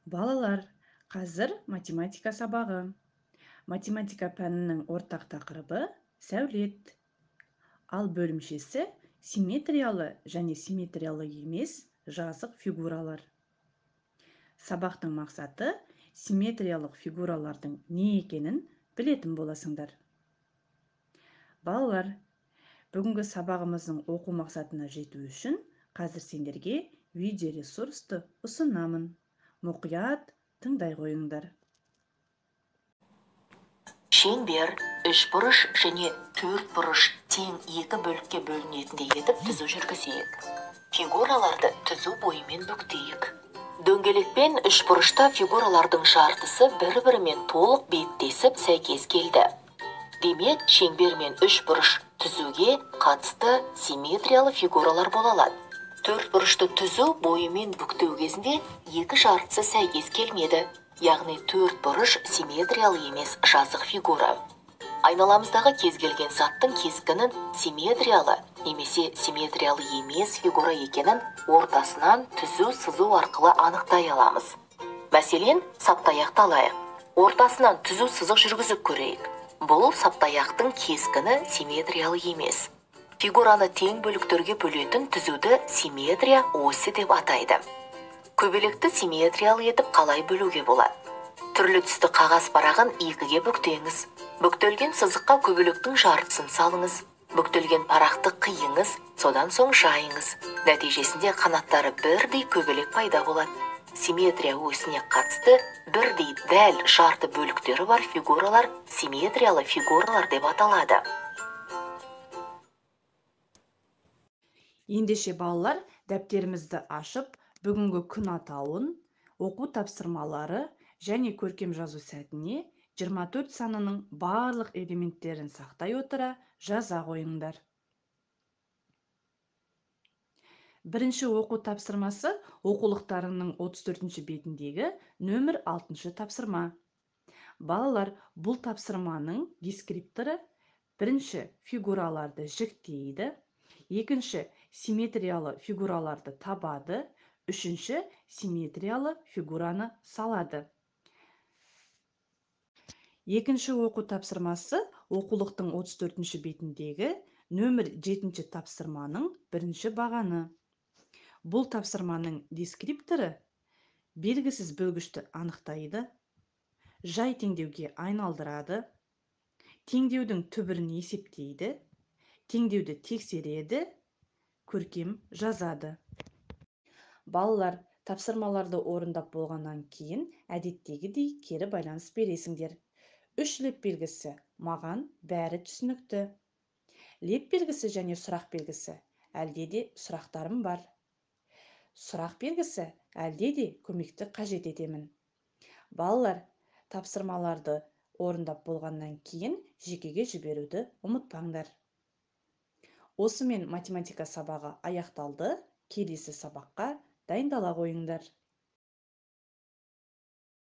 Балалар, қазір математика сабағы. Математика пәнінің ортақ тақырыбы сәулет. Ал бөлімшесі симметриялы және симметриялы емес жазық фигуралар. Сабақтың мақсаты симметриялық фигуралардың не екенін білетін боласыңдар. Балалар, бүгінгі сабағымыздың оқу мақсатына жету үшін қазір сендерге видеоресурсты ұсынамын. Мұқият тыңдай қойыңдар. Шеңбер, үшбұрыш және төртбұрыш тең екі бөлікке бөлінетіндей етіп түзу жүргізейік. Фигураларды түзу бойымен бүктейік. Дөңгелекпен үшбұрышта фигуралардың жартысы бір-бірімен толық беттесіп сәйкес келді. Демек, шеңбер мен үшбұрыш түзуге қатысты симметриялы фигуралар бола алады. Төртбұрышты түзу бойымен бүктеу кезінде екі жартысы сәйкес келмеді. Яғни төртбұрыш симметриялы емес жазық фигура. Айналамыздағы кез келген заттың кескінін симметриялы немесе симметриялы емес фигура екенін ортасынан түзу сызу арқылы анықтай аламыз. Мәселен, саптаяқты алайық. Ортасынан түзу сызық жүргізіп көрейік. Бұл саптаяқтың кескіні симметриялы емес. Фигураны тең бөліктерге бөлетін түзуді симметрия осі деп атайды. Көбелекті симметриялы етіп қалай бөлуге болады? Түрлі түсті қағаз парағын екіге бүктеңіз. Бүктелген сызыққа көбелектің жартысын салыңыз. Бүктелген парақты қиыңыз, содан соң жайыңыз. Нәтижесінде қанаттары бірдей көбелек пайда болады. Симметрия осіне қатысты бірдей дәл жарты бөліктері бар фигуралар симметриялы фигуралар деп аталады. Ендеше балалар, дәптерімізді ашып, бүгінгі күн атауын, оқу тапсырмалары және көркем жазу сәтіне 24 санының барлық элементтерін сақтай отыра жаза қойыңдар. Бірінші оқу тапсырмасы оқулықтарының 34-ші бетіндегі нөмір 6-шы тапсырма. Балалар, бұл тапсырманың дескрипторы бірінші фигураларды жіктейді, екінші симметриялы фигураларды табады, үшінші симметриялы фигураны салады. Екінші оқу тапсырмасы оқулықтың 34-ші бетіндегі нөмір 7-ші тапсырманың бірінші бағаны. Бұл тапсырманың дескрипторы белгісіз бөлгішті анықтайды, жай теңдеуге айналдырады, теңдеудің түбірін есептейді, теңдеуді тексереді, көркем жазады. Балалар, тапсырмаларды орындап болғаннан кейін әдеттегідей кері байланыс бересіңдер. Үш леп белгісі маған бәрі түсінікті. Леп белгісі және сұрақ белгісі әлде де сұрақтарым бар. Сұрақ белгісі әлде де көмекті қажет етемін. Балалар, тапсырмаларды орындап болғаннан кейін жекеге жіберуді ұмытпаңдар. Осымен математика сабағы аяқталды. Келесі сабаққа дайындала қойыңдар.